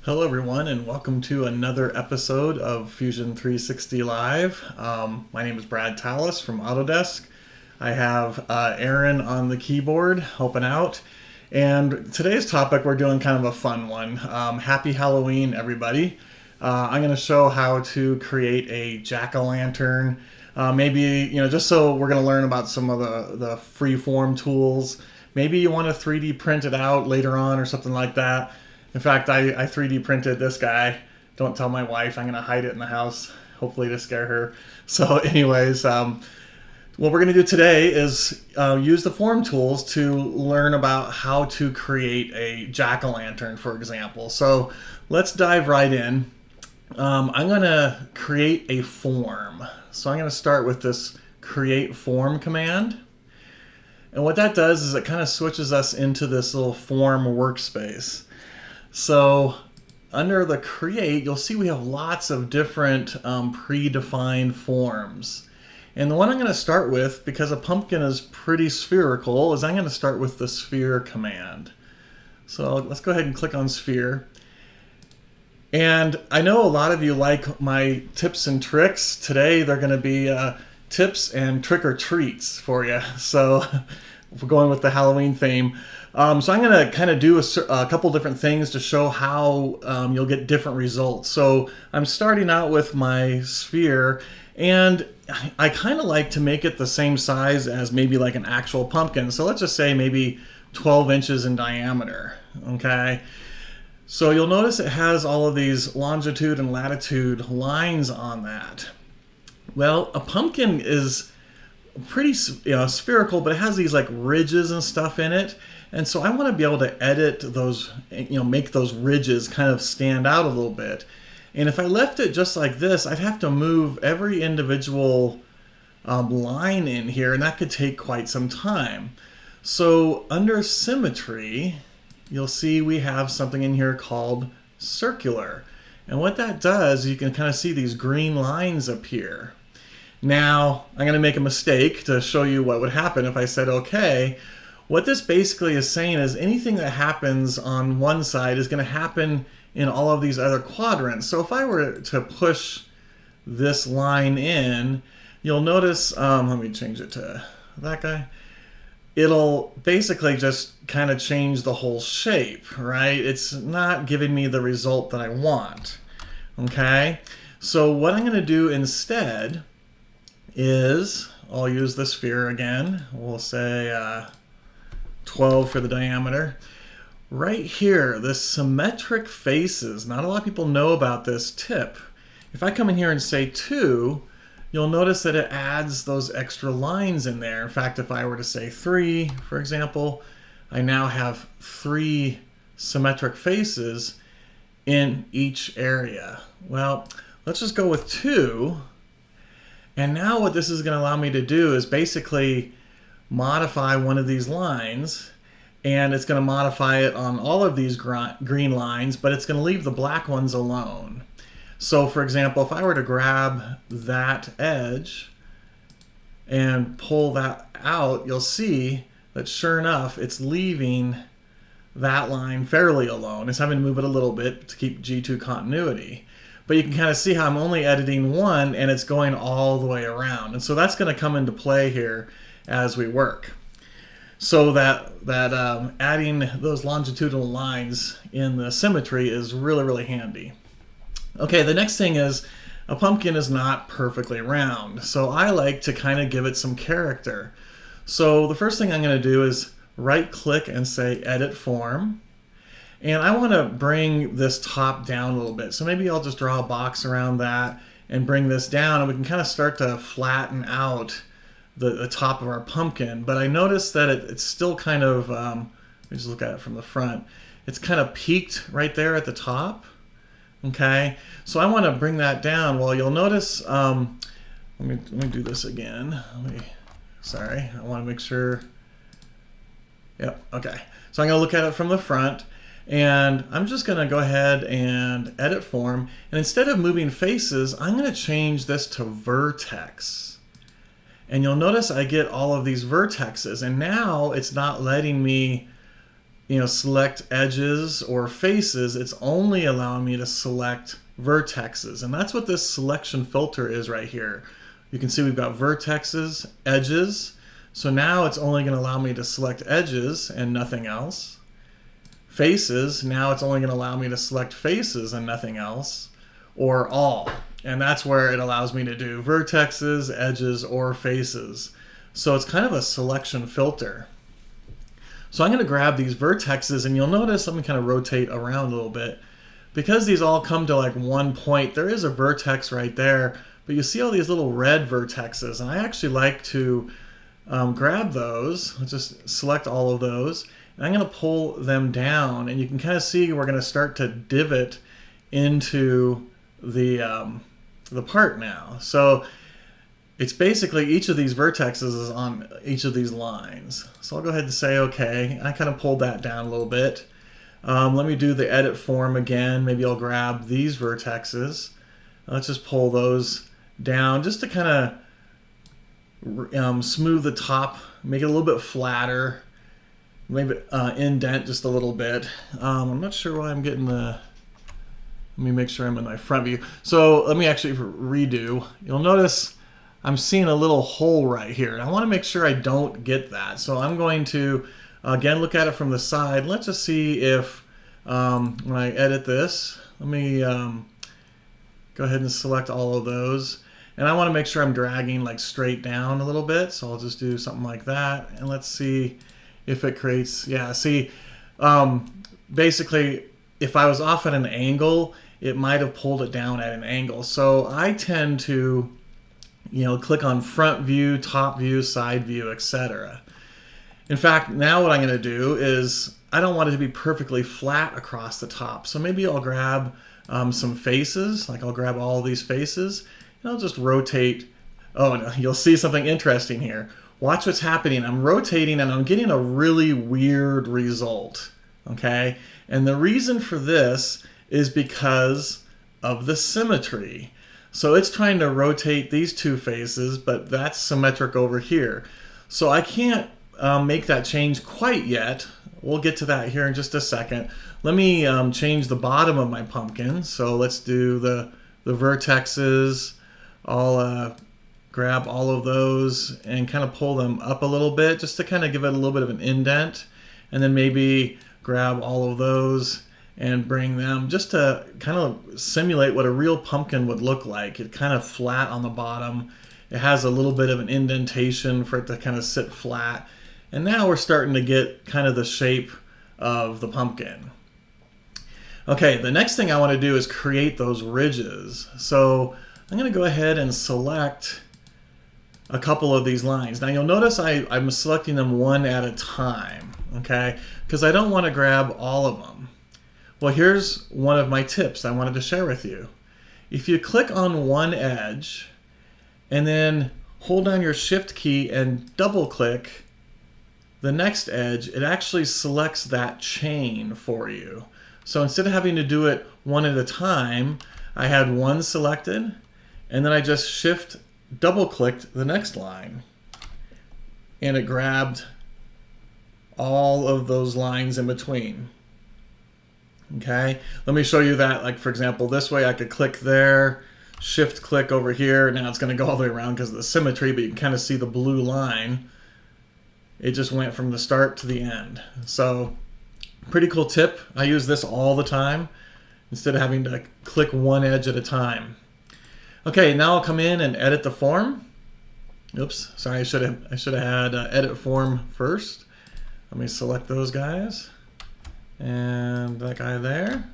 Hello everyone and welcome to another episode of Fusion 360 Live. My name is Brad Tallis from Autodesk. I have Aaron on the keyboard helping out. And today's topic, we're doing kind of a fun one. Happy Halloween, everybody. I'm going to show how to create a jack-o'-lantern. Maybe, just so we're going to learn about some of the free-form tools. Maybe you want to 3D print it out later on or something like that. In fact, I 3D printed this guy. Don't tell my wife. I'm going to hide it in the house, hopefully to scare her. So anyways, what we're going to do today is use the form tools to learn about how to create a jack-o'-lantern, for example. So let's dive right in. I'm going to create a form. So I'm going to start with this create form command. And what that does is it kind of switches us into this little form workspace. So under the create, you'll see we have lots of different predefined forms. And the one I'm going to start with, because a pumpkin is pretty spherical, is I'm going to start with the sphere command. So let's go ahead and click on sphere. And I know a lot of you like my tips and tricks. Today they're going to be tips and trick or treats for you. So we're going with the Halloween theme. So I'm going to kind of do a couple different things to show how you'll get different results. So I'm starting out with my sphere, and I kind of like to make it the same size as maybe like an actual pumpkin. So let's just say maybe 12 inches in diameter, okay? So you'll notice it has all of these longitude and latitude lines on that. Well, a pumpkin is pretty spherical, but it has these like ridges and stuff in it. And so I want to be able to edit those, make those ridges kind of stand out a little bit. And if I left it just like this, I'd have to move every individual line in here, and that could take quite some time. So under symmetry, you'll see we have something in here called circular. And what that does, you can kind of see these green lines appear. Now, I'm going to make a mistake to show you what would happen if I said okay. What this basically is saying is anything that happens on one side is going to happen in all of these other quadrants. So if I were to push this line in, you'll notice, let me change it to that guy. It'll basically just kind of change the whole shape, right? It's not giving me the result that I want, okay? So what I'm going to do instead is I'll use the sphere again. We'll say 12 for the diameter. Right here, the symmetric faces. Not a lot of people know about this tip. If I come in here and say 2, you'll notice that it adds those extra lines in there. In fact, if I were to say 3, for example, I now have 3 symmetric faces in each area. Well, let's just go with 2. And now what this is going to allow me to do is basically modify one of these lines, and it's going to modify it on all of these green lines, but it's going to leave the black ones alone. So for example, if I were to grab that edge and pull that out, you'll see that sure enough, it's leaving that line fairly alone. It's having to move it a little bit to keep G2 continuity. But you can kind of see how I'm only editing one and it's going all the way around. And so that's going to come into play here as we work. So that adding those longitudinal lines in the symmetry is really, really handy. Okay, the next thing is a pumpkin is not perfectly round. So I like to kind of give it some character. So the first thing I'm going to do is right click and say edit form. And I want to bring this top down a little bit. So maybe I'll just draw a box around that and bring this down, and we can kind of start to flatten out the top of our pumpkin. But I noticed that it's still kind of, let me just look at it from the front. It's kind of peaked right there at the top. Okay, so I want to bring that down. Well, you'll notice, let me do this again. Sorry, I want to make sure. Yep, okay. So I'm going to look at it from the front. And I'm just going to go ahead and edit form. And instead of moving faces, I'm going to change this to vertex. And you'll notice I get all of these vertexes. And now it's not letting me select edges or faces, it's only allowing me to select vertexes. And that's what this selection filter is right here. You can see we've got vertexes, edges. So now it's only going to allow me to select edges and nothing else. Faces, now it's only going to allow me to select faces and nothing else, or all. And that's where it allows me to do vertexes, edges, or faces. So it's kind of a selection filter. So I'm going to grab these vertexes, and you'll notice, let me kind of rotate around a little bit. Because these all come to like one point, there is a vertex right there, but you see all these little red vertexes, and I actually like to grab those. Let's just select all of those. And I'm going to pull them down, and you can kind of see we're going to start to divot into the part now. So it's basically each of these vertexes is on each of these lines. So I'll go ahead and say okay. I kind of pulled that down a little bit. Let me do the edit form again. Maybe I'll grab these vertexes. Let's just pull those down just to kind of smooth the top, make it a little bit flatter. Maybe indent just a little bit. I'm not sure why I'm getting the... Let me make sure I'm in my front view. So let me actually redo. You'll notice I'm seeing a little hole right here. And I want to make sure I don't get that. So I'm going to, again, look at it from the side. Let's just see if, when I edit this, let me go ahead and select all of those. And I want to make sure I'm dragging like straight down a little bit. So I'll just do something like that. And let's see if it creates, yeah, see, basically, if I was off at an angle, it might have pulled it down at an angle. So I tend to, click on front view, top view, side view, etc. In fact, now what I'm going to do is, I don't want it to be perfectly flat across the top. So maybe I'll grab some faces, like I'll grab all these faces, and I'll just rotate. Oh, no, you'll see something interesting here. Watch what's happening. I'm rotating and I'm getting a really weird result, okay? And the reason for this is because of the symmetry. So it's trying to rotate these two faces, but that's symmetric over here. So I can't make that change quite yet. We'll get to that here in just a second. Let me change the bottom of my pumpkin. So let's do the vertexes. I'll grab all of those and kind of pull them up a little bit just to kind of give it a little bit of an indent, and then maybe grab all of those and bring them just to kind of simulate what a real pumpkin would look like. It's kind of flat on the bottom. It has a little bit of an indentation for it to kind of sit flat. And now we're starting to get kind of the shape of the pumpkin. Okay, the next thing I want to do is create those ridges. So I'm going to go ahead and select a couple of these lines. Now you'll notice I'm selecting them one at a time, okay? Because I don't want to grab all of them. Well, here's one of my tips I wanted to share with you. If you click on one edge and then hold down your shift key and double click the next edge, it actually selects that chain for you. So instead of having to do it one at a time, I had one selected and then I just double clicked the next line and it grabbed all of those lines in between. Okay, let me show you that. Like for example, this way I could click there, shift click over here. Now it's going to go all the way around because of the symmetry, but you can kind of see the blue line. It just went from the start to the end. So pretty cool tip. I use this all the time instead of having to click one edge at a time. Okay, now I'll come in and edit the form. Oops, sorry, I should have had edit form first. Let me select those guys and that guy there.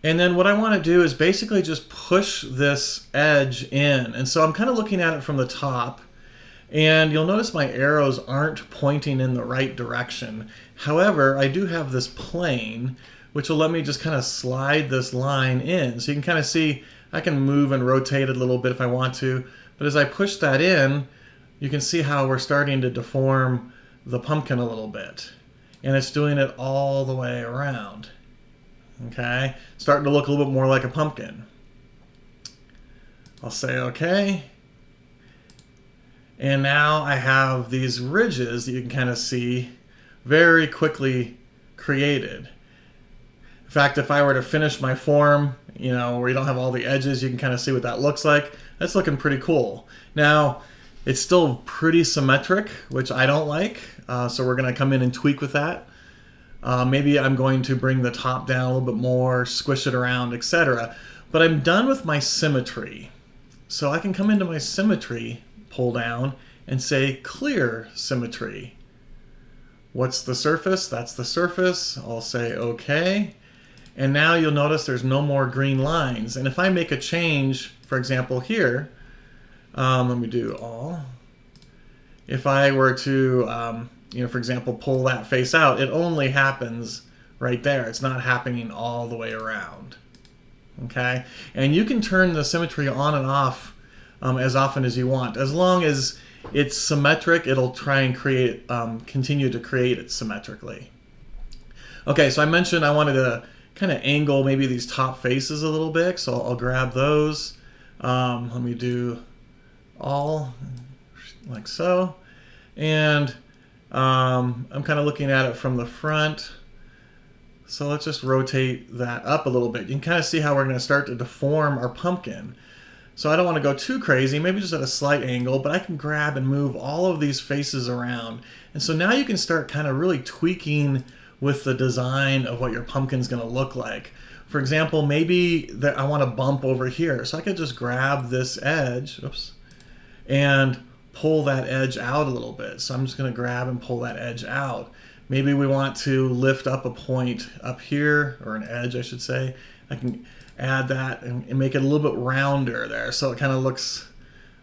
And then what I want to do is basically just push this edge in. And so I'm kind of looking at it from the top. And you'll notice my arrows aren't pointing in the right direction. However, I do have this plane, which will let me just kind of slide this line in. So you can kind of see I can move and rotate it a little bit if I want to. But as I push that in, you can see how we're starting to deform the pumpkin a little bit. And it's doing it all the way around. Okay, starting to look a little bit more like a pumpkin. I'll say okay. And now I have these ridges that you can kind of see very quickly created. In fact, if I were to finish my form, where you don't have all the edges, you can kind of see what that looks like. That's looking pretty cool. Now, it's still pretty symmetric, which I don't like. So we're going to come in and tweak with that. Maybe I'm going to bring the top down a little bit more, squish it around, etc. But I'm done with my symmetry. So I can come into my symmetry, pull down, and say clear symmetry. What's the surface? That's the surface. I'll say OK. And now you'll notice there's no more green lines. And if I make a change, for example, here, let me do all. If I were to, for example, pull that face out, it only happens right there. It's not happening all the way around. Okay? And you can turn the symmetry on and off as often as you want. As long as it's symmetric, it'll try and continue to create it symmetrically. Okay, so I mentioned I wanted to kind of angle maybe these top faces a little bit, so I'll grab those. Let me do all, like so. And I'm kind of looking at it from the front. So let's just rotate that up a little bit. You can kind of see how we're going to start to deform our pumpkin. So I don't want to go too crazy, maybe just at a slight angle, but I can grab and move all of these faces around. And so now you can start kind of really tweaking with the design of what your pumpkin's going to look like. For example, maybe I want to bump over here. So I could just grab this edge, oops, and pull that edge out a little bit. So I'm just going to grab and pull that edge out. Maybe we want to lift up a point up here, or an edge, I should say. I can add that and make it a little bit rounder there, so it kind of looks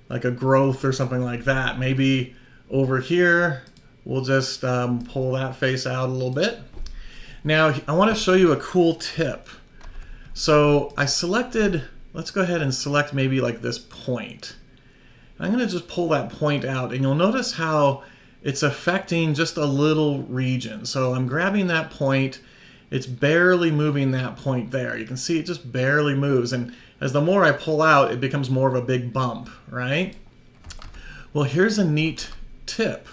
like a growth or something like that. Maybe over here, we'll just pull that face out a little bit. Now, I want to show you a cool tip. So I selected, let's go ahead and select maybe like this point. I'm going to just pull that point out, and you'll notice how it's affecting just a little region. So I'm grabbing that point. It's barely moving that point there. You can see it just barely moves. And as the more I pull out, it becomes more of a big bump, right? Well, here's a neat tip.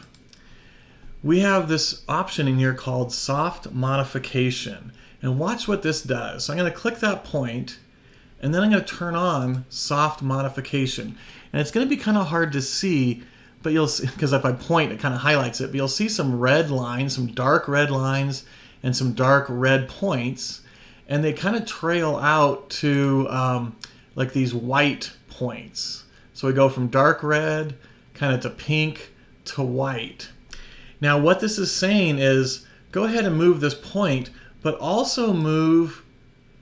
We have this option in here called soft modification. And watch what this does. So I'm going to click that point, and then I'm going to turn on soft modification. And it's going to be kind of hard to see, but you'll see, because if I point, it kind of highlights it, but you'll see some red lines, some dark red lines, and some dark red points, and they kind of trail out to like these white points. So we go from dark red kind of to pink to white. Now what this is saying is go ahead and move this point, but also move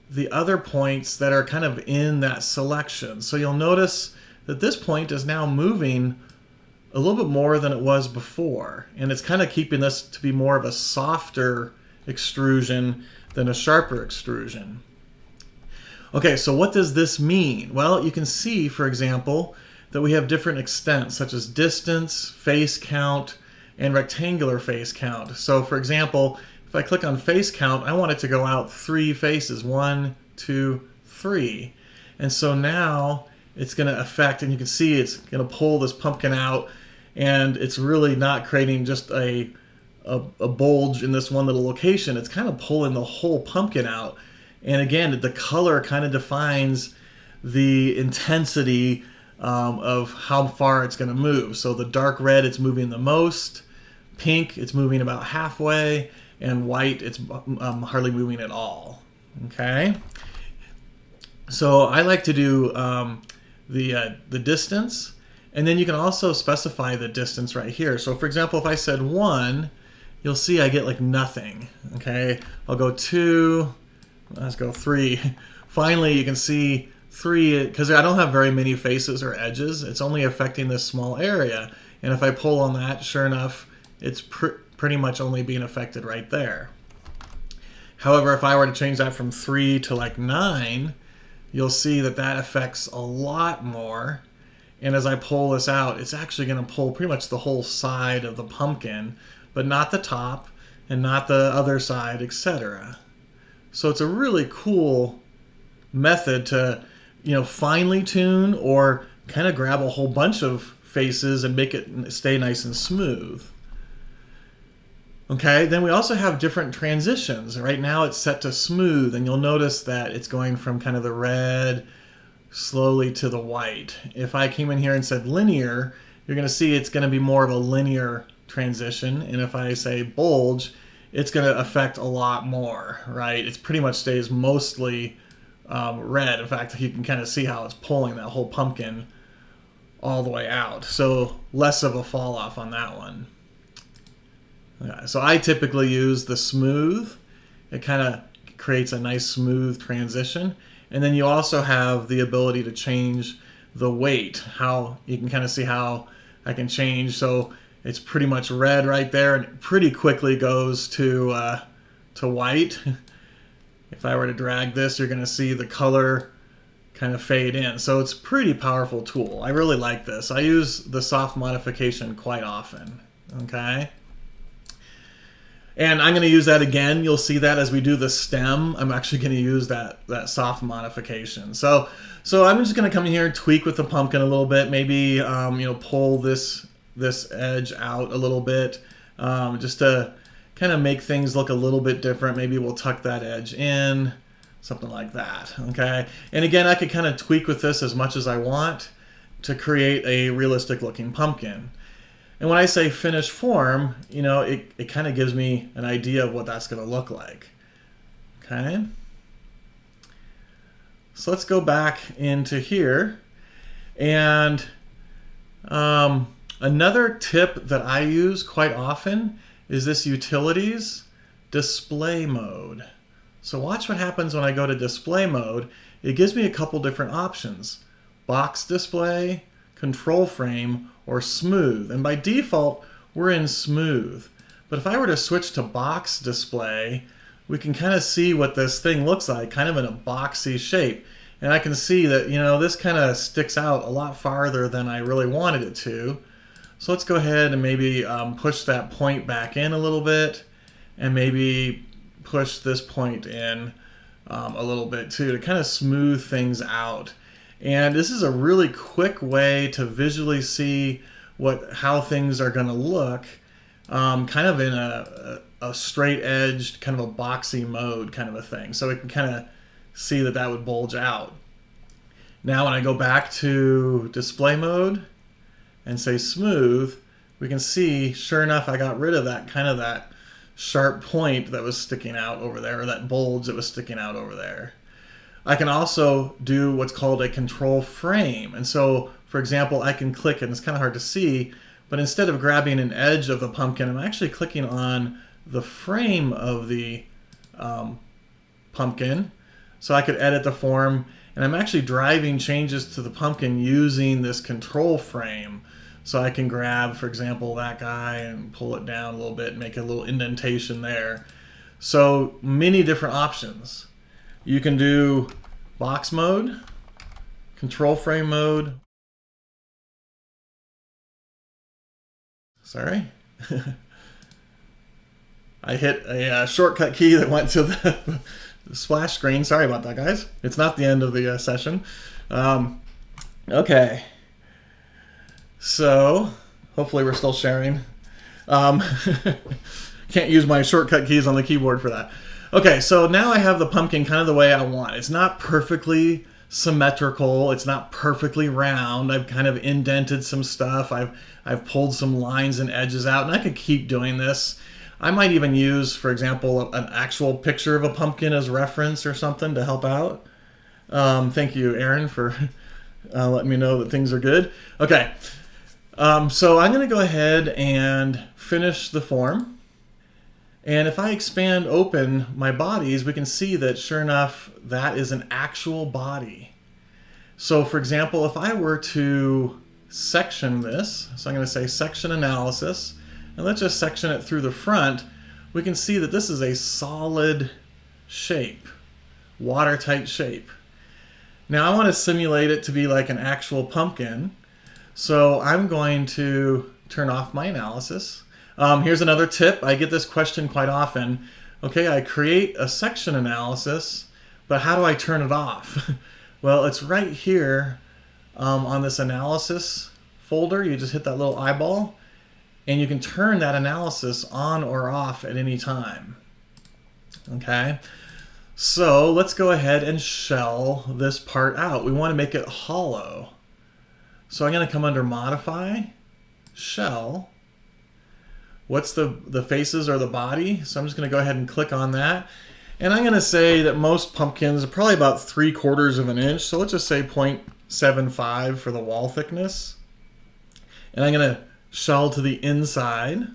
the other points that are kind of in that selection. So you'll notice that this point is now moving a little bit more than it was before, and it's kind of keeping this to be more of a softer extrusion than a sharper extrusion. Okay, so what does this mean? Well, you can see, for example, that we have different extents, such as distance, face count, and rectangular face count. So for example, if I click on face count, I want it to go out 3 faces, 1, 2, 3. And so now it's going to affect, and you can see it's going to pull this pumpkin out, and it's really not creating just a bulge in this one little location. It's kind of pulling the whole pumpkin out. And again, the color kind of defines the intensity of how far it's going to move. So the dark red, it's moving the most. Pink, it's moving about halfway. And white, it's hardly moving at all. Okay? So I like to do the distance. And then you can also specify the distance right here. So for example, if I said 1, you'll see I get like nothing. Okay? I'll go 2. Let's go 3. Finally, you can see 3, because I don't have very many faces or edges. It's only affecting this small area. And if I pull on that, sure enough, it's pretty much only being affected right there. However, if I were to change that from 3 to like 9, you'll see that that affects a lot more. And as I pull this out, it's actually going to pull pretty much the whole side of the pumpkin, but not the top and not the other side, etc. So it's a really cool method to, finely tune or kind of grab a whole bunch of faces and make it stay nice and smooth. Okay, then we also have different transitions. Right now it's set to smooth, and you'll notice that it's going from kind of the red slowly to the white. If I came in here and said linear, you're going to see it's going to be more of a linear transition. And if I say bulge, it's going to affect a lot more, right? It pretty much stays mostly red. In fact, you can kind of see how it's pulling that whole pumpkin all the way out. So less of a fall off on that one. Okay, so I typically use the smooth. It kind of creates a nice smooth transition. And then you also have the ability to change the weight. How you can kind of see how I can change. So it's pretty much red right there, and it pretty quickly goes to white. If I were to drag this, you're going to see the color kind of fade in. So it's a pretty powerful tool. I really like this. I use the soft modification quite often. Okay. And I'm going to use that again. You'll see that as we do the stem, I'm actually going to use that soft modification. So I'm just going to come in here and tweak with the pumpkin a little bit. Maybe pull this edge out a little bit, just to kind of make things look a little bit different. Maybe we'll tuck that edge in, something like that. Okay. And again, I could kind of tweak with this as much as I want to create a realistic looking pumpkin. And when I say finish form, it kind of gives me an idea of what that's going to look like. Okay. So let's go back into here. And another tip that I use quite often is this utilities display mode. So watch what happens when I go to display mode. It gives me a couple different options: box display, control frame, or smooth. And by default, we're in smooth. But if I were to switch to box display, we can kind of see what this thing looks like, kind of in a boxy shape. And I can see that, this kind of sticks out a lot farther than I really wanted it to. So let's go ahead and maybe push that point back in a little bit, and maybe push this point in a little bit too, to kind of smooth things out. And this is a really quick way to visually see how things are going to look, kind of in a straight edged, kind of a boxy mode kind of a thing. So we can kind of see that would bulge out. Now when I go back to display mode and say smooth, we can see, sure enough, I got rid of that sharp point that was sticking out over there, or that bulge that was sticking out over there. I can also do what's called a control frame. And so, for example, I can click, and it's kind of hard to see, but instead of grabbing an edge of the pumpkin, I'm actually clicking on the frame of the pumpkin. So I could edit the form, and I'm actually driving changes to the pumpkin using this control frame. So I can grab, for example, that guy and pull it down a little bit and make a little indentation there. So many different options. You can do box mode, control frame mode. Sorry. I hit a shortcut key that went to the splash screen. Sorry about that, guys. It's not the end of the session. Okay. So hopefully we're still sharing. Can't use my shortcut keys on the keyboard for that. Okay, so now I have the pumpkin kind of the way I want. It's not perfectly symmetrical. It's not perfectly round. I've kind of indented some stuff. I've pulled some lines and edges out, and I could keep doing this. I might even use, for example, an actual picture of a pumpkin as reference or something to help out. Thank you, Aaron, for letting me know that things are good. Okay, so I'm going to go ahead and finish the form. And if I expand open my bodies, we can see that sure enough, that is an actual body. So for example, if I were to section this, so I'm going to say section analysis, and let's just section it through the front, we can see that this is a solid shape, watertight shape. Now I want to simulate it to be like an actual pumpkin. So I'm going to turn off my analysis. Here's another tip. I get this question quite often. Okay, I create a section analysis, but how do I turn it off? Well, it's right here on this analysis folder. You just hit that little eyeball, and you can turn that analysis on or off at any time. Okay, so let's go ahead and shell this part out. We want to make it hollow. So I'm going to come under Modify, Shell. What's the faces or the body? So I'm just going to go ahead and click on that. And I'm going to say that most pumpkins are probably about 3/4 of an inch. So let's just say 0.75 for the wall thickness. And I'm going to shell to the inside.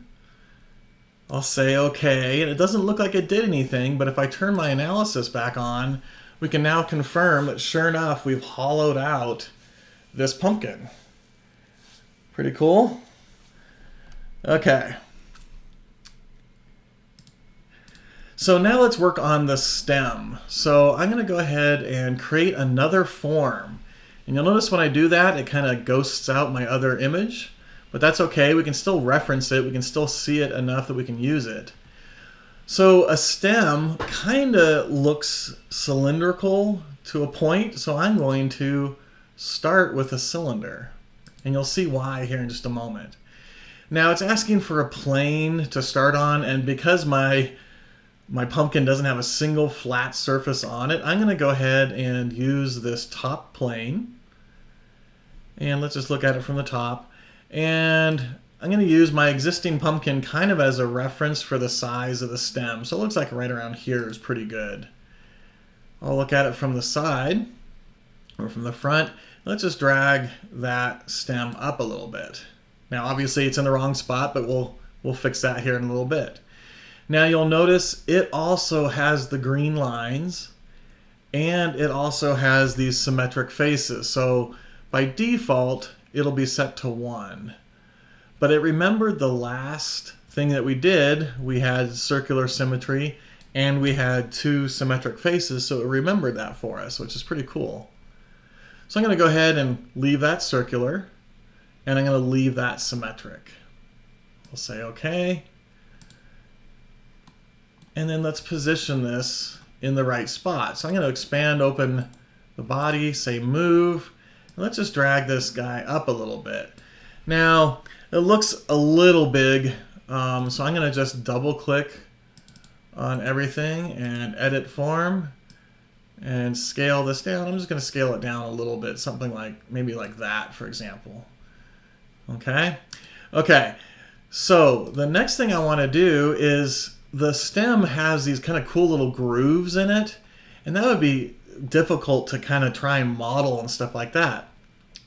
I'll say OK. And it doesn't look like it did anything, but if I turn my analysis back on, we can now confirm that sure enough, we've hollowed out this pumpkin. Pretty cool. Okay. So now let's work on the stem. So I'm going to go ahead and create another form. And you'll notice when I do that, it kind of ghosts out my other image. But that's okay. We can still reference it. We can still see it enough that we can use it. So a stem kind of looks cylindrical to a point. So I'm going to start with a cylinder. And you'll see why here in just a moment. Now it's asking for a plane to start on, and because my pumpkin doesn't have a single flat surface on it, I'm going to go ahead and use this top plane. And let's just look at it from the top. And I'm going to use my existing pumpkin kind of as a reference for the size of the stem. So it looks like right around here is pretty good. I'll look at it from the side or from the front. Let's just drag that stem up a little bit. Now obviously it's in the wrong spot, but we'll fix that here in a little bit. Now you'll notice it also has the green lines, and it also has these symmetric faces. So by default, it'll be set to 1. But it remembered the last thing that we did. We had circular symmetry, and we had 2 symmetric faces, so it remembered that for us, which is pretty cool. So I'm going to go ahead and leave that circular, and I'm going to leave that symmetric. We'll say OK. And then let's position this in the right spot. So I'm going to expand open the body, say move, and let's just drag this guy up a little bit. Now it looks a little big, so I'm going to just double click on everything and edit form and scale this down. I'm just going to scale it down a little bit, something like maybe like that, for example. Okay. So the next thing I want to do is the stem has these kind of cool little grooves in it, and that would be difficult to kind of try and model and stuff like that.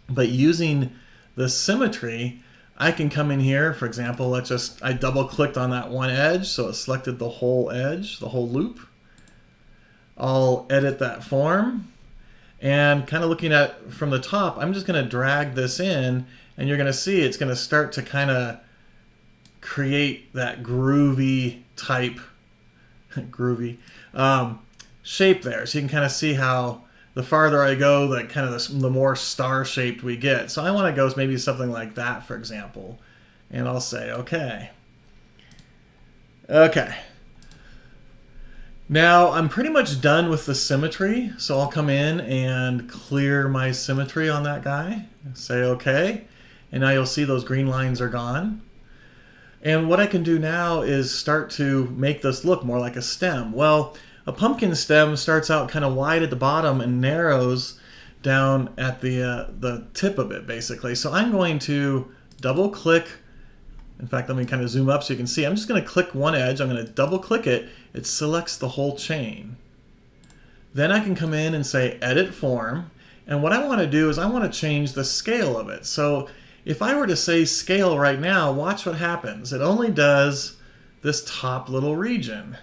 But using the symmetry, I can come in here, for example, I double clicked on that one edge, so it selected the whole edge, the whole loop. I'll edit that form, and kind of looking at from the top, I'm just going to drag this in, and you're going to see it's going to start to kind of create that groovy type shape there. So you can kind of see how the farther I go, the more star shaped we get. So I want to go maybe something like that, for example, and I'll say okay. Now I'm pretty much done with the symmetry, so I'll come in and clear my symmetry on that guy, say okay, and now you'll see those green lines are gone. And what I can do now is start to make this look more like a stem. Well, a pumpkin stem starts out kind of wide at the bottom and narrows down at the tip of it, basically. So I'm going to double click. In fact, let me kind of zoom up so you can see. I'm just going to click one edge. I'm going to double click it. It selects the whole chain. Then I can come in and say edit form. And what I want to do is I want to change the scale of it. So if I were to say scale right now, watch what happens. It only does this top little region.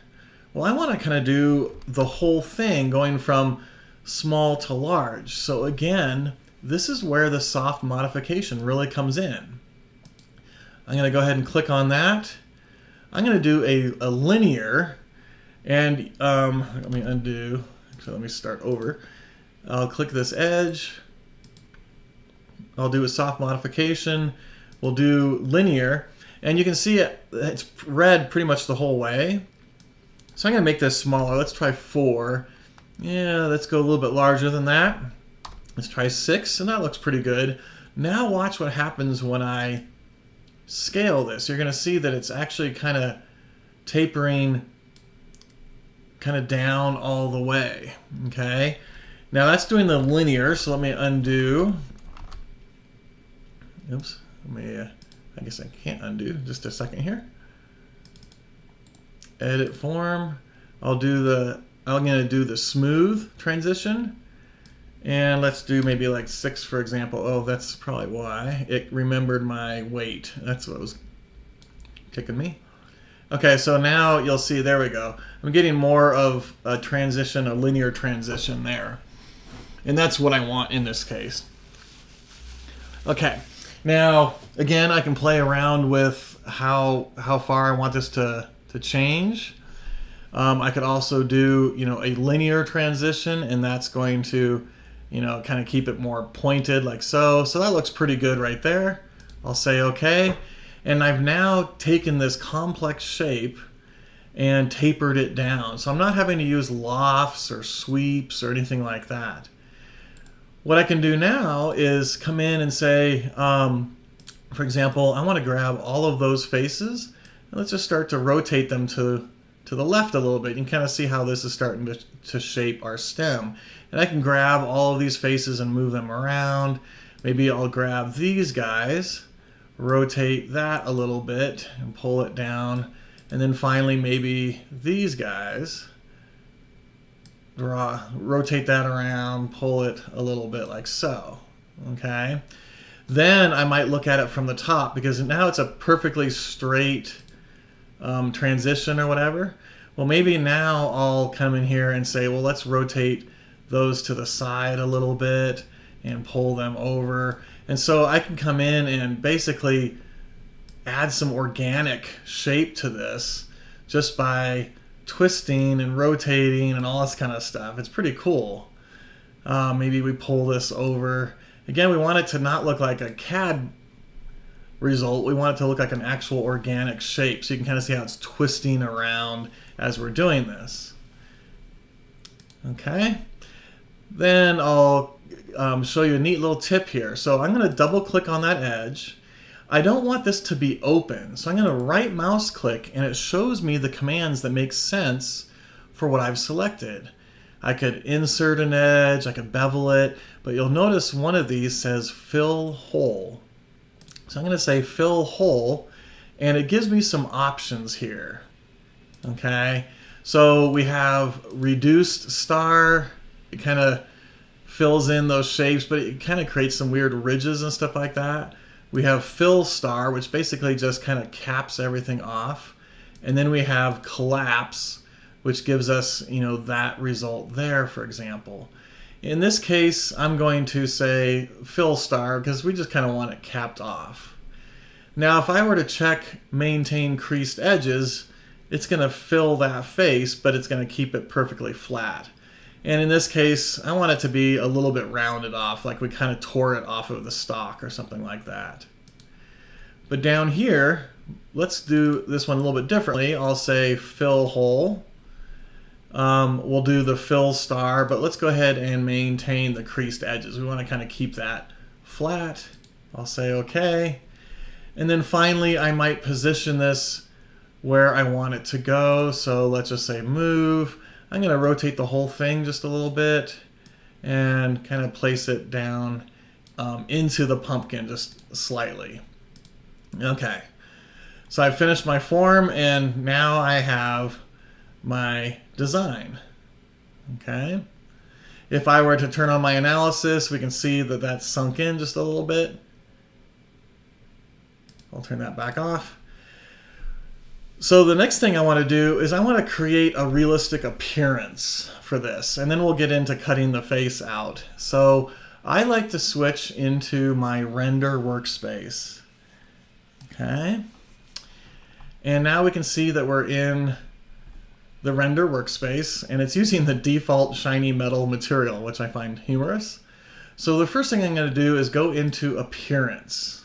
Well, I want to kind of do the whole thing going from small to large. So again, this is where the soft modification really comes in. I'm going to go ahead and click on that. I'm going to do a linear, and let me undo. So let me start over. I'll click this edge. I'll do a soft modification. We'll do linear, and you can see it's red pretty much the whole way. So I'm going to make this smaller. Let's try 4. Yeah, let's go a little bit larger than that. Let's try 6, and that looks pretty good. Now watch what happens when I scale this, you're going to see that it's actually kind of tapering kind of down all the way. Okay, now that's doing the linear, so let me undo. Oops, I guess I can't undo. Just a second here. Edit form. I'm going to do the smooth transition. And let's do maybe like 6, for example. Oh, that's probably why. It remembered my weight. That's what was kicking me. Okay, so now you'll see, there we go. I'm getting more of a transition, a linear transition there. And that's what I want in this case. Okay, now, again, I can play around with how far I want this to change. I could also do, a linear transition, and that's going to, kind of keep it more pointed like so. So that looks pretty good right there. I'll say okay. And I've now taken this complex shape and tapered it down. So I'm not having to use lofts or sweeps or anything like that. What I can do now is come in and say, for example, I want to grab all of those faces. And let's just start to rotate them to the left a little bit. You can kind of see how this is starting to shape our stem. And I can grab all of these faces and move them around. Maybe I'll grab these guys, rotate that a little bit and pull it down. And then finally maybe these guys, rotate that around, pull it a little bit like so. Okay. Then I might look at it from the top, because now it's a perfectly straight transition or whatever. Well, maybe now I'll come in here and say, well, let's rotate those to the side a little bit and pull them over. And so I can come in and basically add some organic shape to this just by twisting and rotating and all this kind of stuff. It's pretty cool. Maybe we pull this over. Again, we want it to not look like a CAD result. We want it to look like an actual organic shape. So you can kind of see how it's twisting around as we're doing this. Okay. Then I'll show you a neat little tip here. So I'm going to double click on that edge. I don't want this to be open. So I'm going to right mouse click, and it shows me the commands that make sense for what I've selected. I could insert an edge, I could bevel it, but you'll notice one of these says fill hole. So I'm going to say fill hole, and it gives me some options here. Okay, so we have reduced star. It kind of fills in those shapes, but it kind of creates some weird ridges and stuff like that. We have fill star, which basically just kind of caps everything off. And then we have collapse, which gives us, that result there, for example. In this case, I'm going to say fill star because we just kind of want it capped off. Now, if I were to check maintain creased edges, it's going to fill that face, but it's going to keep it perfectly flat. And in this case, I want it to be a little bit rounded off, like we kind of tore it off of the stock or something like that. But down here, let's do this one a little bit differently. I'll say fill hole. We'll do the fill star, but let's go ahead and maintain the creased edges. We want to kind of keep that flat. I'll say okay. And then finally, I might position this where I want it to go. So let's just say move. I'm going to rotate the whole thing just a little bit and kind of place it down into the pumpkin just slightly. Okay, so I finished my form, and now I have my design. Okay, if I were to turn on my analysis, we can see that that's sunk in just a little bit. I'll turn that back off. So the next thing I want to do is I want to create a realistic appearance for this, and then we'll get into cutting the face out. So I like to switch into my render workspace. Okay, and now we can see that we're in the render workspace, and it's using the default shiny metal material, which I find humorous. So the first thing I'm going to do is go into appearance,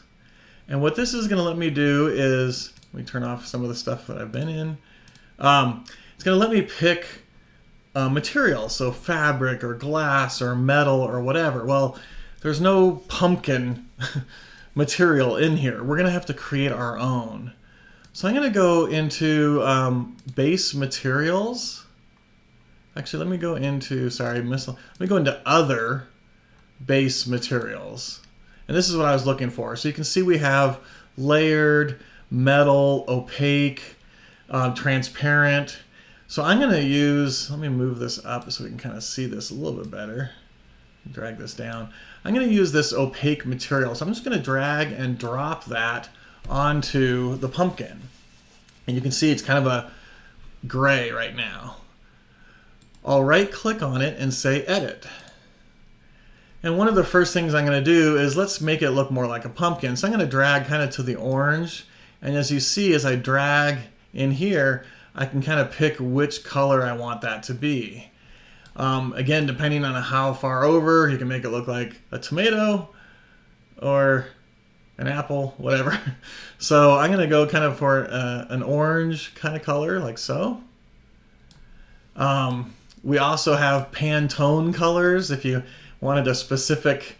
and what this is going to let me do is, let me turn off some of the stuff that I've been in. It's going to let me pick material, so fabric or glass or metal or whatever. Well, there's no pumpkin material in here. We're going to have to create our own. So I'm going to go into base materials. Actually, let me go into, let me go into other base materials. And this is what I was looking for. So you can see we have layered, metal, opaque, transparent. So I'm going to use, let me move this up so we can kind of see this a little bit better. Drag this down. I'm going to use this opaque material. So I'm just going to drag and drop that onto the pumpkin. And you can see it's kind of a gray right now. I'll right click on it and say edit. And one of the first things I'm going to do is let's make it look more like a pumpkin. So I'm going to drag kind of to the orange. And as you see, as I drag in here, I can kind of pick which color I want that to be. Again, depending on how far over, you can make it look like a tomato or an apple, whatever. So I'm going to go kind of for an orange kind of color, like so. We also have Pantone colors if you wanted a specific,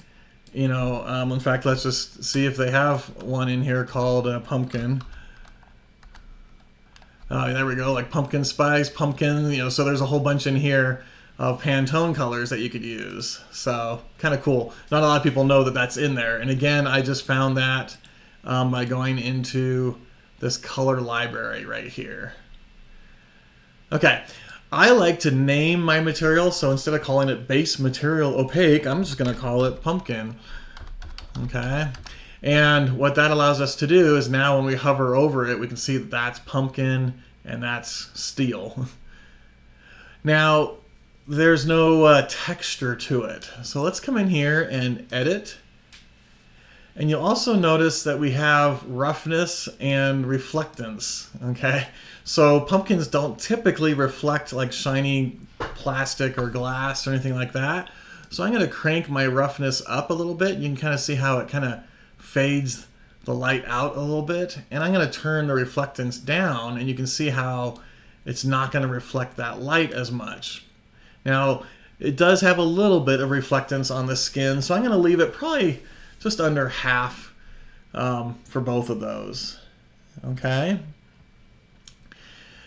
in fact, let's just see if they have one in here called pumpkin. There we go, like pumpkin spice, pumpkin, so there's a whole bunch in here of Pantone colors that you could use. So kind of cool. Not a lot of people know that that's in there. And again, I just found that by going into this color library right here. Okay, I like to name my material. So instead of calling it base material opaque, I'm just going to call it pumpkin. Okay. And what that allows us to do is now when we hover over it, we can see that that's pumpkin and that's steel. Now, there's no texture to it. So let's come in here and edit. And you'll also notice that we have roughness and reflectance, okay? So pumpkins don't typically reflect like shiny plastic or glass or anything like that. So I'm gonna crank my roughness up a little bit. You can kind of see how it kind of fades the light out a little bit. And I'm gonna turn the reflectance down and you can see how it's not gonna reflect that light as much. Now, it does have a little bit of reflectance on the skin, so I'm going to leave it probably just under half for both of those. Okay?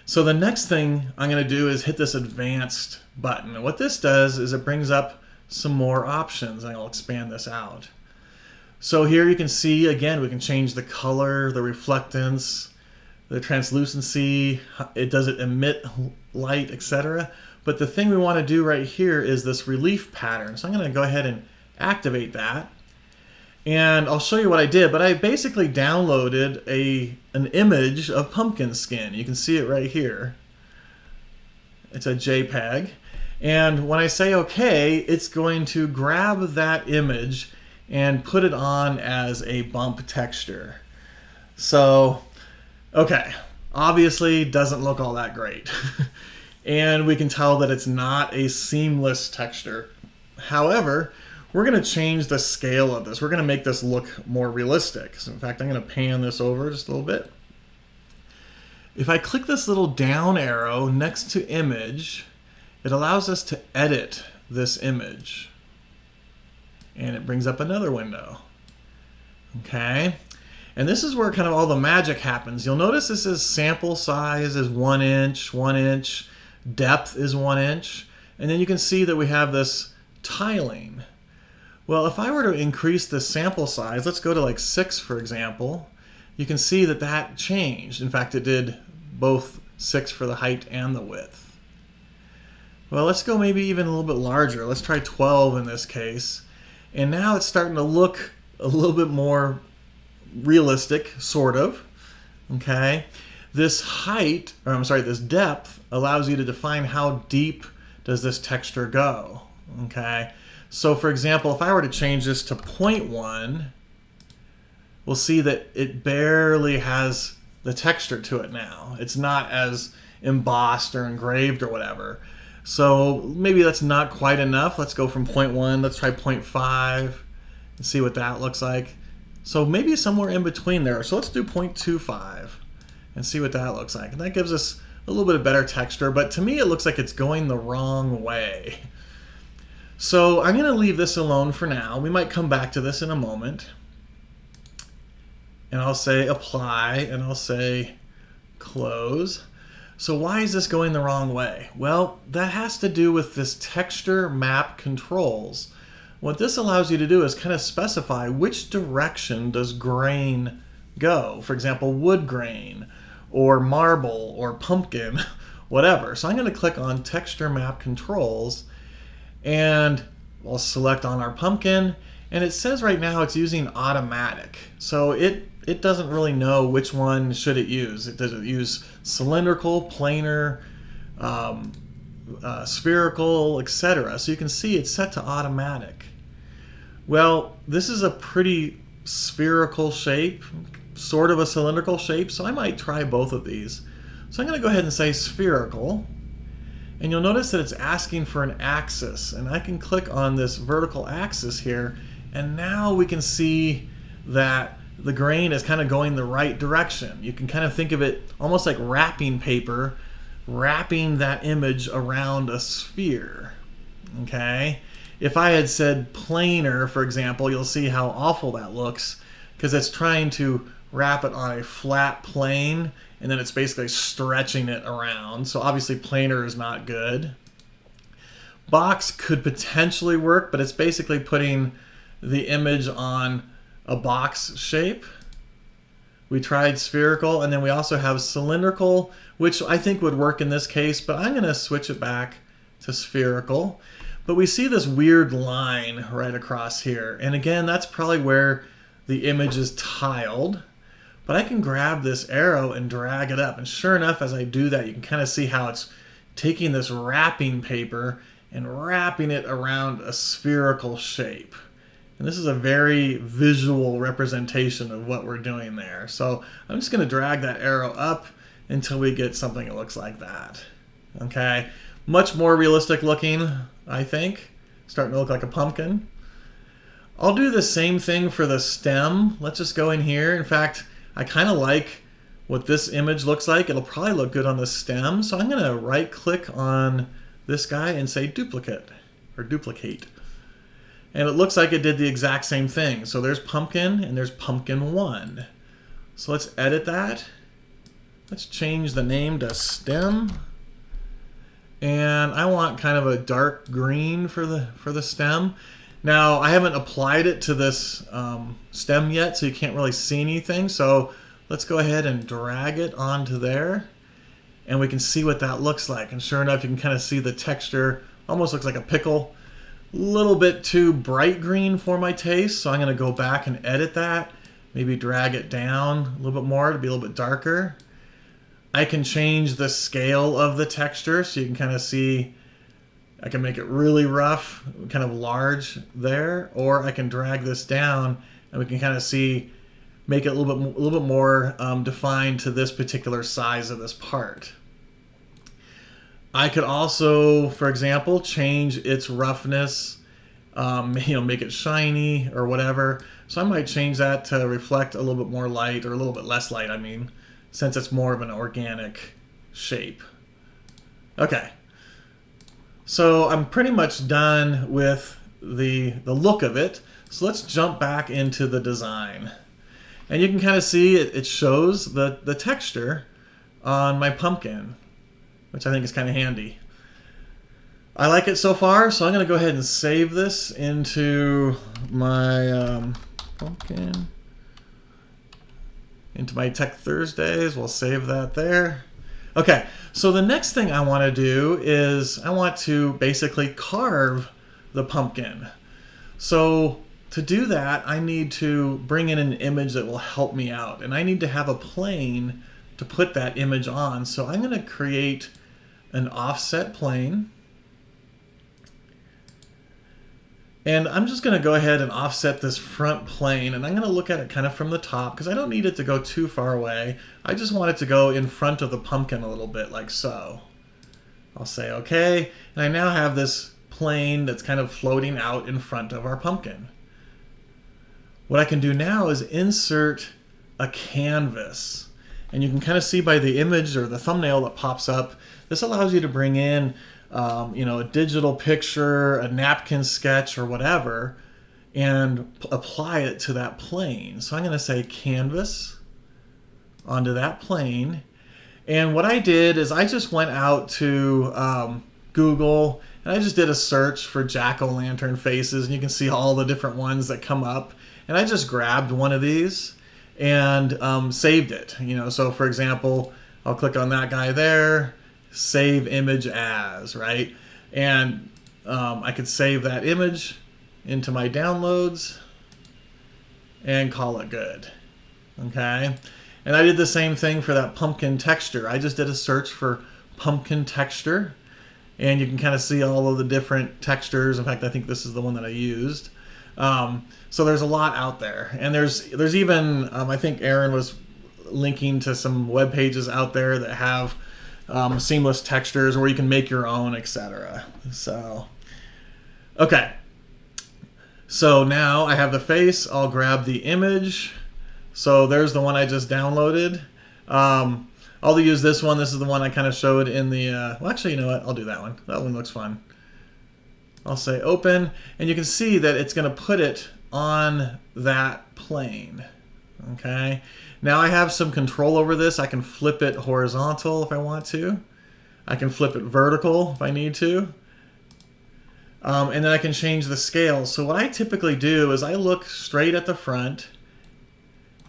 So the next thing I'm going to do is hit this advanced button. And what this does is it brings up some more options, and I'll expand this out. So here you can see, again, we can change the color, the reflectance, the translucency, does it emit light, etc. But the thing we want to do right here is this relief pattern. So I'm going to go ahead and activate that. And I'll show you what I did, but I basically downloaded an image of pumpkin skin. You can see it right here. It's a JPEG. And when I say OK, it's going to grab that image and put it on as a bump texture. So, okay, obviously doesn't look all that great. And we can tell that it's not a seamless texture. However, we're going to change the scale of this. We're going to make this look more realistic. So in fact, I'm going to pan this over just a little bit. If I click this little down arrow next to image, it allows us to edit this image. And it brings up another window. Okay. And this is where kind of all the magic happens. You'll notice this is sample size is 1 inch, 1 inch. Depth is 1 inch, and then you can see that we have this tiling. Well, if I were to increase the sample size, let's go to like 6, for example, you can see that that changed. In fact, it did both 6 for the height and the width. Well, let's go maybe even a little bit larger. Let's try 12 in this case. And now it's starting to look a little bit more realistic, sort of, okay? This height, or I'm sorry, this depth allows you to define how deep does this texture go, okay? So for example, if I were to change this to 0.1, we'll see that it barely has the texture to it now. It's not as embossed or engraved or whatever. So maybe that's not quite enough. Let's go from 0.1, let's try 0.5 and see what that looks like. So maybe somewhere in between there. So let's do 0.25. And see what that looks like. And that gives us a little bit of better texture, but to me it looks like it's going the wrong way. So I'm going to leave this alone for now. We might come back to this in a moment. and I'll say apply, and I'll say close. So why is this going the wrong way? Well, that has to do with this texture map controls. What this allows you to do is kind of specify which direction does grain go. For example, wood grain, or marble, or pumpkin, whatever. So I'm going to click on texture map controls, and I'll select on our pumpkin, and it says right now it's using automatic. So it doesn't really know which one should it use. Does it use cylindrical, planar, spherical, etc. So you can see it's set to automatic. Well, this is a pretty spherical shape, sort of a cylindrical shape, so I might try both of these. So I'm going to go ahead and say spherical, and you'll notice that it's asking for an axis, and I can click on this vertical axis here, and now we can see that the grain is kind of going the right direction. You can kind of think of it almost like wrapping paper, wrapping that image around a sphere. Okay? If I had said planar, for example, you'll see how awful that looks, because it's trying to wrap it on a flat plane, and then it's basically stretching it around. So obviously planar is not good. Box could potentially work, but it's basically putting the image on a box shape. We tried spherical, and then we also have cylindrical, which I think would work in this case, but I'm going to switch it back to spherical. But we see this weird line right across here, and again, that's probably where the image is tiled. But I can grab this arrow and drag it up, and sure enough, as I do that, you can kind of see how it's taking this wrapping paper and wrapping it around a spherical shape. And this is a very visual representation of what we're doing there. So I'm just going to drag that arrow up until we get something that looks like that. Okay, much more realistic looking, I think. Starting to look like a pumpkin. I'll do the same thing for the stem. Let's just go in here. In fact, I kind of like what this image looks like. It'll probably look good on the stem. So I'm going to right click on this guy and say duplicate or duplicate. And it looks like it did the exact same thing. So there's pumpkin and there's pumpkin 1. So let's edit that. Let's change the name to stem. And I want kind of a dark green for the stem. Now, I haven't applied it to this stem yet, so you can't really see anything. So let's go ahead and drag it onto there, and we can see what that looks like. And sure enough, you can kind of see the texture. Almost looks like a pickle. A little bit too bright green for my taste, so I'm going to go back and edit that. Maybe drag it down a little bit more to be a little bit darker. I can change the scale of the texture, so you can kind of see. I can make it really rough, kind of large there, or I can drag this down and we can kind of see, make it a little bit more defined to this particular size of this part. I could also, for example, change its roughness, make it shiny or whatever. So I might change that to reflect a little bit more light, or a little bit less light, I mean, since it's more of an organic shape. Okay. So I'm pretty much done with the look of it. So let's jump back into the design. And you can kind of see it shows the texture on my pumpkin, which I think is kind of handy. I like it so far, so I'm going to go ahead and save this into my pumpkin, into my Tech Thursdays. We'll save that there. Okay, so the next thing I want to do is I want to basically carve the pumpkin. So to do that, I need to bring in an image that will help me out, and I need to have a plane to put that image on. So I'm going to create an offset plane, and I'm just going to go ahead and offset this front plane, and I'm going to look at it kind of from the top because I don't need it to go too far away. I just want it to go in front of the pumpkin a little bit, like so. I'll say okay, and I now have this plane that's kind of floating out in front of our pumpkin. What I can do now is insert a canvas, and you can kind of see by the image or the thumbnail that pops up, this allows you to bring in a digital picture, a napkin sketch, or whatever, and apply it to that plane. So I'm going to say canvas onto that plane. And what I did is I just went out to Google and I just did a search for jack-o'-lantern faces, and you can see all the different ones that come up. And I just grabbed one of these and saved it. So for example, I'll click on that guy there, save image as, right? And I could save that image into my downloads and call it good. Okay. And I did the same thing for that pumpkin texture. I just did a search for pumpkin texture, and you can kind of see all of the different textures. In fact, I think this is the one that I used. So there's a lot out there, and there's even I think Aaron was linking to some web pages out there that have seamless textures where you can make your own, etc. So okay, so now I have the face. I'll grab the image. So there's the one I just downloaded. I'll use this one. This is the one I kind of showed in the, well, actually, you know what? I'll do that one. That one looks fun. I'll say open, and you can see that it's going to put it on that plane. Okay. Now I have some control over this. I can flip it horizontal if I want to. I can flip it vertical if I need to. And then I can change the scale. So what I typically do is I look straight at the front,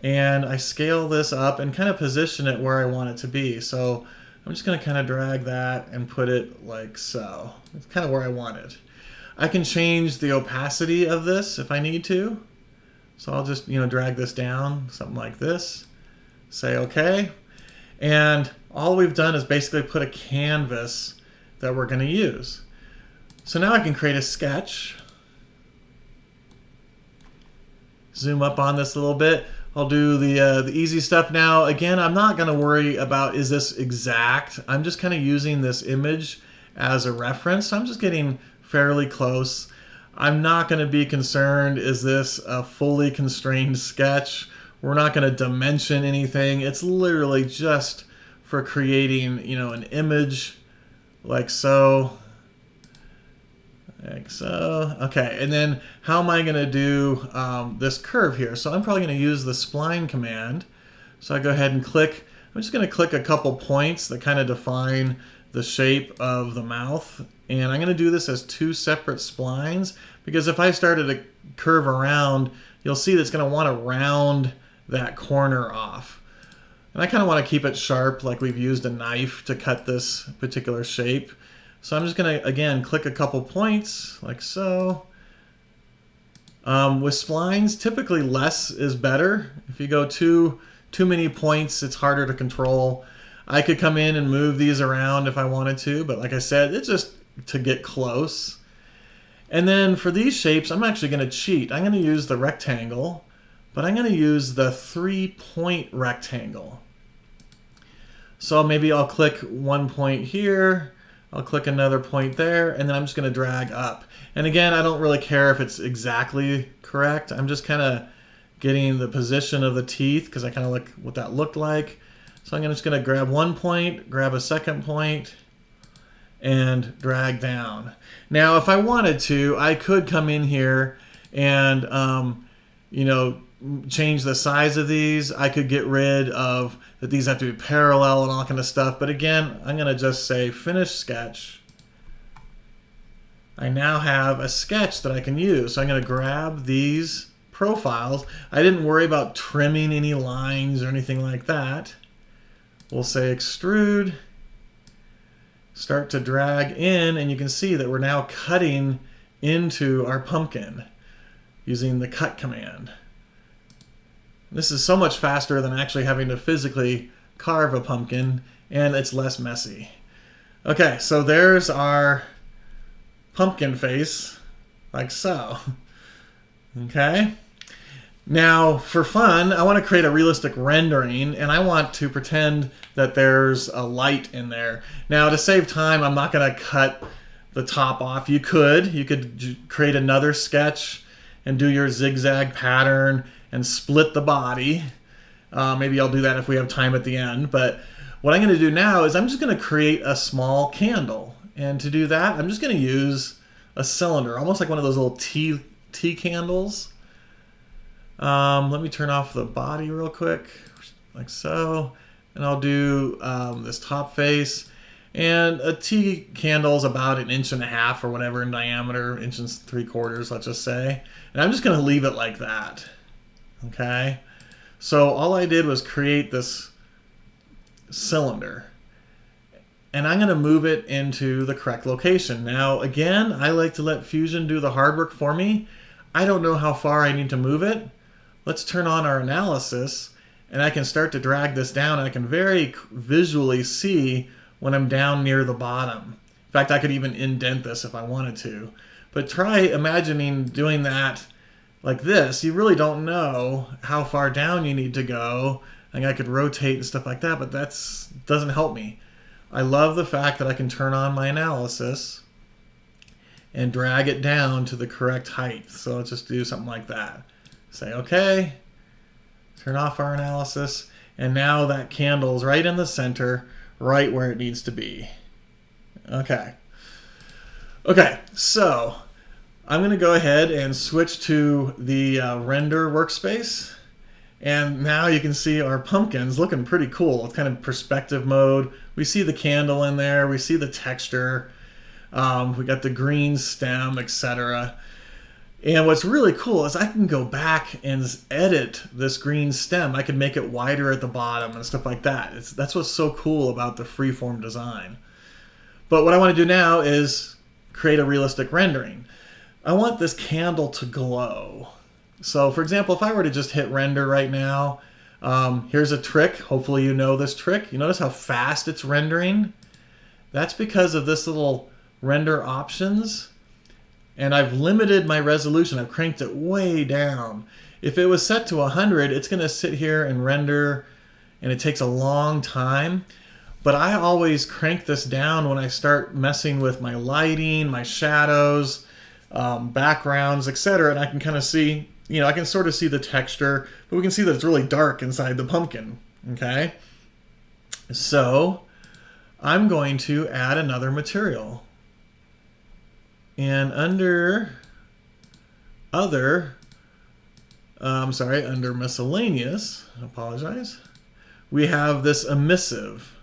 and I scale this up and kind of position it where I want it to be. So I'm just going to kind of drag that and put it like so. It's kind of where I want it. I can change the opacity of this if I need to. So I'll just, drag this down, something like this. Say OK. And all we've done is basically put a canvas that we're going to use. So now I can create a sketch. Zoom up on this a little bit. I'll do the easy stuff now. Again, I'm not going to worry about is this exact. I'm just kind of using this image as a reference. So I'm just getting fairly close. I'm not going to be concerned, is this a fully constrained sketch? We're not going to dimension anything. It's literally just for creating, an image like so. Like so. Okay, and then how am I going to do this curve here? So I'm probably going to use the spline command. So I go ahead and click. I'm just going to click a couple points that kind of define the shape of the mouth. And I'm going to do this as two separate splines, because if I started to curve around, you'll see that it's going to want to round that corner off. And I kind of want to keep it sharp, like we've used a knife to cut this particular shape. So I'm just going to, again, click a couple points, like so. With splines, typically less is better. If you go too many points, it's harder to control. I could come in and move these around if I wanted to, but like I said, it's just to get close. And then for these shapes, I'm actually going to cheat. I'm going to use the rectangle, but I'm going to use the 3-point rectangle. So maybe I'll click one point here. I'll click another point there, and then I'm just going to drag up. And again, I don't really care if it's exactly correct. I'm just kind of getting the position of the teeth because I kind of like what that looked like. So I'm just going to grab one point, grab a second point, and drag down. Now, if I wanted to, I could come in here and, change the size of these. I could get rid of that these have to be parallel and all kind of stuff. But again, I'm going to just say finish sketch. I now have a sketch that I can use. So I'm going to grab these profiles. I didn't worry about trimming any lines or anything like that. We'll say extrude. Start to drag in, and you can see that we're now cutting into our pumpkin using the cut command. This is so much faster than actually having to physically carve a pumpkin, and it's less messy. Okay, so there's our pumpkin face, like so. Okay. Now, for fun, I want to create a realistic rendering, and I want to pretend that there's a light in there. Now, to save time, I'm not going to cut the top off. You could create another sketch and do your zigzag pattern and split the body. Maybe I'll do that if we have time at the end. But what I'm going to do now is I'm just going to create a small candle. And to do that, I'm just going to use a cylinder, almost like one of those little tea tea candles. Let me turn off the body real quick, like so. And I'll do this top face. And a tea candle is about 1.5 inches or whatever in diameter, 1.75 inches, let's just say. And I'm just going to leave it like that. Okay. So all I did was create this cylinder. And I'm going to move it into the correct location. Now, again, I like to let Fusion do the hard work for me. I don't know how far I need to move it. Let's turn on our analysis, and I can start to drag this down. And I can very visually see when I'm down near the bottom. In fact, I could even indent this if I wanted to. But try imagining doing that like this. You really don't know how far down you need to go. And I could rotate and stuff like that, but that doesn't help me. I love the fact that I can turn on my analysis and drag it down to the correct height. So let's just do something like that. Say, okay, turn off our analysis, and now that candle's right in the center, right where it needs to be. Okay. Okay, so I'm going to go ahead and switch to the render workspace. And now you can see our pumpkins looking pretty cool. It's kind of perspective mode. We see the candle in there. We see the texture. We got the green stem, etc. And what's really cool is I can go back and edit this green stem. I can make it wider at the bottom and stuff like that. That's what's so cool about the freeform design. But what I want to do now is create a realistic rendering. I want this candle to glow. So for example, if I were to just hit render right now, here's a trick. Hopefully you know this trick. You notice how fast it's rendering? That's because of this little render options. And I've limited my resolution. I've cranked it way down. If it was set to 100, it's going to sit here and render, and it takes a long time. But I always crank this down when I start messing with my lighting, my shadows, backgrounds, etc. And I can kind of see, I can sort of see the texture, but we can see that it's really dark inside the pumpkin. Okay? So I'm going to add another material. And under other, under miscellaneous, I apologize, we have this emissive.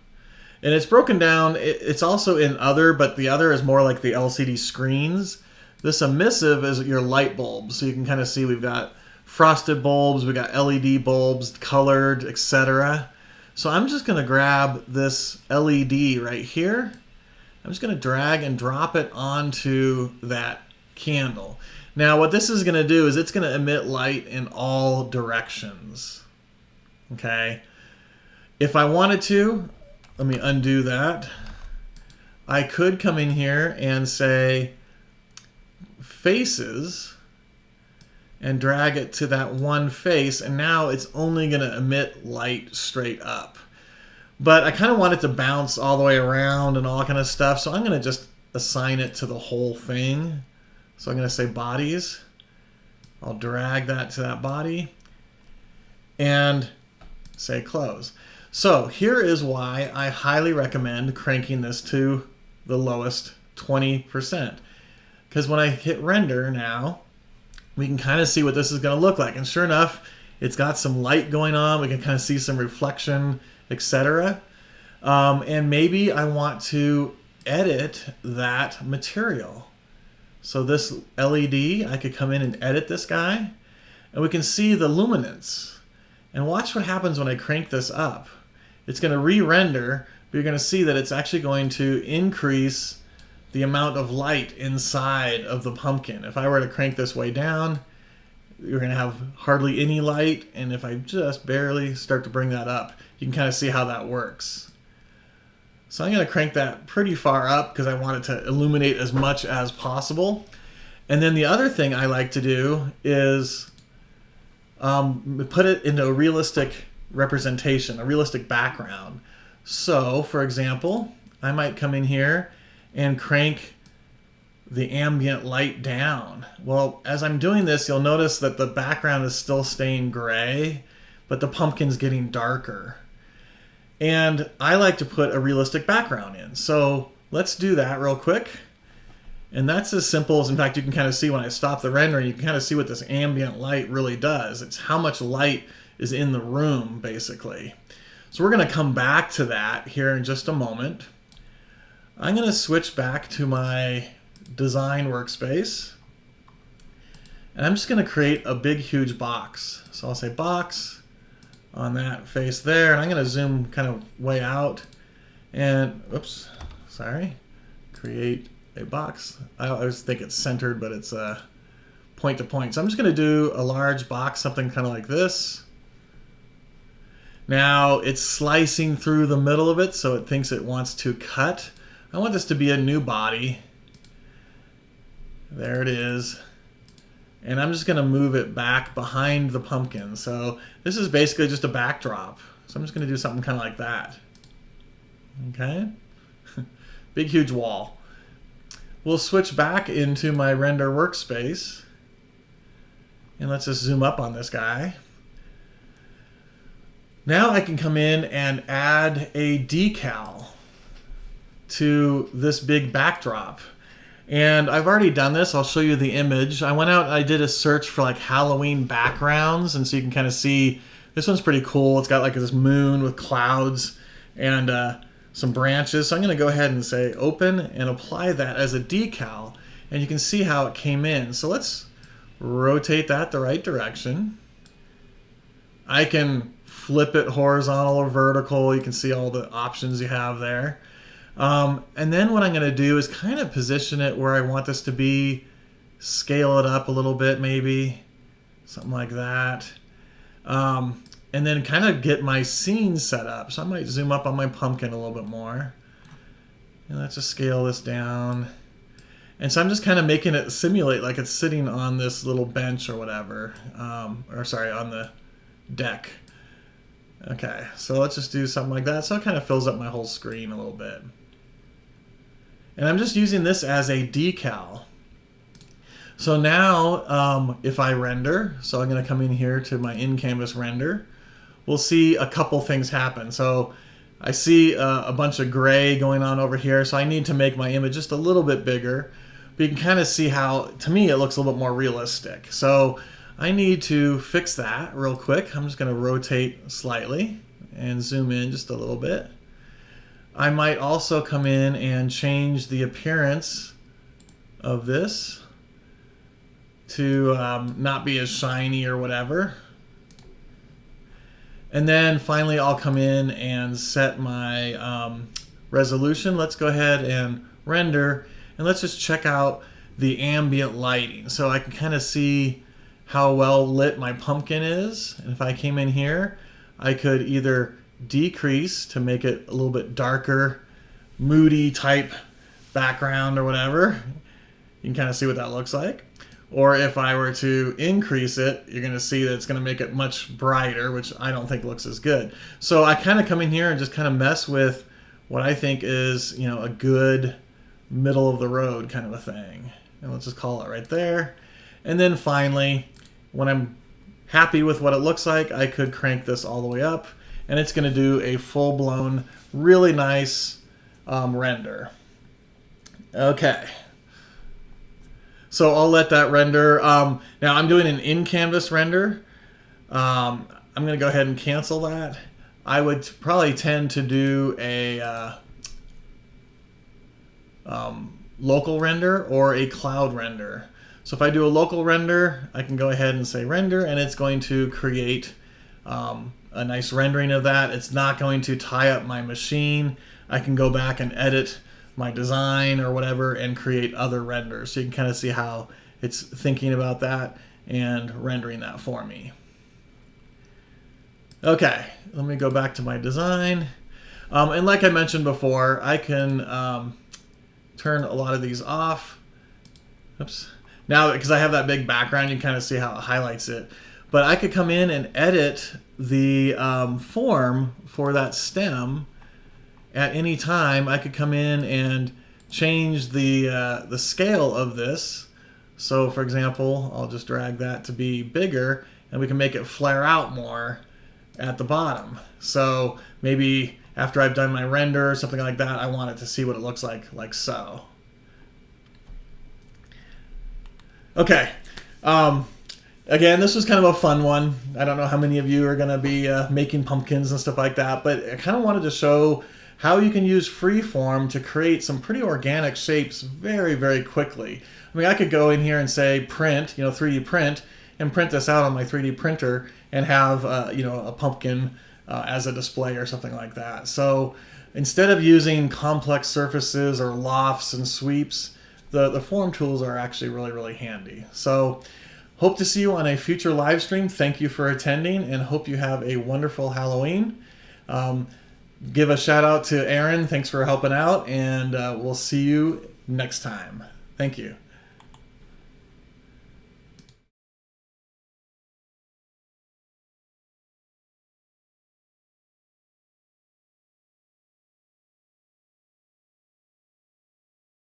And it's broken down, it's also in other, but the other is more like the LCD screens. This emissive is your light bulbs. So you can kind of see we've got frosted bulbs, we've got LED bulbs, colored, etc. So I'm just going to grab this LED right here. I'm just going to drag and drop it onto that candle. Now what this is going to do is it's going to emit light in all directions. Okay. If I wanted to, let me undo that. I could come in here and say faces and drag it to that one face, and now it's only going to emit light straight up. But I kind of want it to bounce all the way around and all that kind of stuff, so I'm going to just assign it to the whole thing. So I'm going to say bodies. I'll drag that to that body and say close. So here is why I highly recommend cranking this to the lowest 20%. Because when I hit render now, we can kind of see what this is going to look like. And sure enough, it's got some light going on. We can kind of see some reflection, etc. And maybe I want to edit that material. So this LED, I could come in and edit this guy, and we can see the luminance. And watch what happens when I crank this up. It's going to re-render, but you're going to see that it's actually going to increase the amount of light inside of the pumpkin. If I were to crank this way down, you're going to have hardly any light, and if I just barely start to bring that up, you can kind of see how that works. So I'm going to crank that pretty far up because I want it to illuminate as much as possible. And then the other thing I like to do is put it into a realistic representation, a realistic background. So, for example, I might come in here and crank the ambient light down. Well, as I'm doing this, you'll notice that the background is still staying gray, but the pumpkin's getting darker. And I like to put a realistic background in. So let's do that real quick. And that's as simple as, in fact, you can kind of see when I stop the rendering, you can kind of see what this ambient light really does. It's how much light is in the room, basically. So we're going to come back to that here in just a moment. I'm going to switch back to my design workspace. And I'm just going to create a big, huge box. So I'll say box on that face there. And I'm going to zoom kind of way out. And, oops, sorry, create a box. I always think it's centered, but it's point to point. So I'm just going to do a large box, something kind of like this. Now it's slicing through the middle of it, so it thinks it wants to cut. I want this to be a new body. There it is. And I'm just going to move it back behind the pumpkin. So this is basically just a backdrop. So I'm just going to do something kind of like that. Okay. Big, huge wall. We'll switch back into my render workspace. And let's just zoom up on this guy. Now I can come in and add a decal to this big backdrop. And I've already done this. I'll show you the image. I went out and I did a search for like Halloween backgrounds. And so you can kind of see, this one's pretty cool. It's got like this moon with clouds and some branches. So I'm going to go ahead and say open and apply that as a decal. And you can see how it came in. So let's rotate that the right direction. I can flip it horizontal or vertical. You can see all the options you have there. And then what I'm going to do is kind of position it where I want this to be, scale it up a little bit maybe, something like that. And then kind of get my scene set up. So I might zoom up on my pumpkin a little bit more. And let's just scale this down. And so I'm just kind of making it simulate like it's sitting on this little bench or whatever. Or sorry, on the deck. Okay, so let's just do something like that. So it kind of fills up my whole screen a little bit. And I'm just using this as a decal. So now if I render, so I'm going to come in here to my in-canvas render, we'll see a couple things happen. So I see a bunch of gray going on over here, so I need to make my image just a little bit bigger. But you can kind of see how, to me, it looks a little bit more realistic. So I need to fix that real quick. I'm just going to rotate slightly and zoom in just a little bit. I might also come in and change the appearance of this to not be as shiny or whatever. And then finally I'll come in and set my resolution. Let's go ahead and render, and let's just check out the ambient lighting. So I can kind of see how well lit my pumpkin is. And if I came in here, I could either decrease to make it a little bit darker, moody type background or whatever. You can kind of see what that looks like. Or if I were to increase it, you're going to see that it's going to make it much brighter, which I don't think looks as good. So I kind of come in here and just kind of mess with what I think is, you know, a good middle of the road kind of a thing. And let's just call it right there. And then finally, when I'm happy with what it looks like, I could crank this all the way up, and it's going to do a full-blown, really nice render. Okay. So I'll let that render. Now I'm doing an in-canvas render. I'm going to go ahead and cancel that. I would probably tend to do a local render or a cloud render. So if I do a local render, I can go ahead and say render, and it's going to create a nice rendering of that. It's not going to tie up my machine. I can go back and edit my design or whatever and create other renders. So you can kind of see how it's thinking about that and rendering that for me. Okay, let me go back to my design. And like I mentioned before, I can turn a lot of these off. Oops. Now, because I have that big background, you can kind of see how it highlights it. But I could come in and edit the form for that stem at any time. I could come in and change the scale of this. So, for example, I'll just drag that to be bigger, and we can make it flare out more at the bottom. So maybe after I've done my render or something like that, I want it to see what it looks like so. Okay. Um, Again, this was kind of a fun one. I don't know how many of you are going to be making pumpkins and stuff like that, but I kind of wanted to show how you can use freeform to create some pretty organic shapes very, very quickly. I mean, I could go in here and say print, 3D print, and print this out on my 3D printer and have, a pumpkin as a display or something like that. So instead of using complex surfaces or lofts and sweeps, the form tools are actually really, really handy. So hope to see you on a future live stream. Thank you for attending and hope you have a wonderful Halloween. Give a shout out to Aaron. Thanks for helping out, and we'll see you next time. Thank you.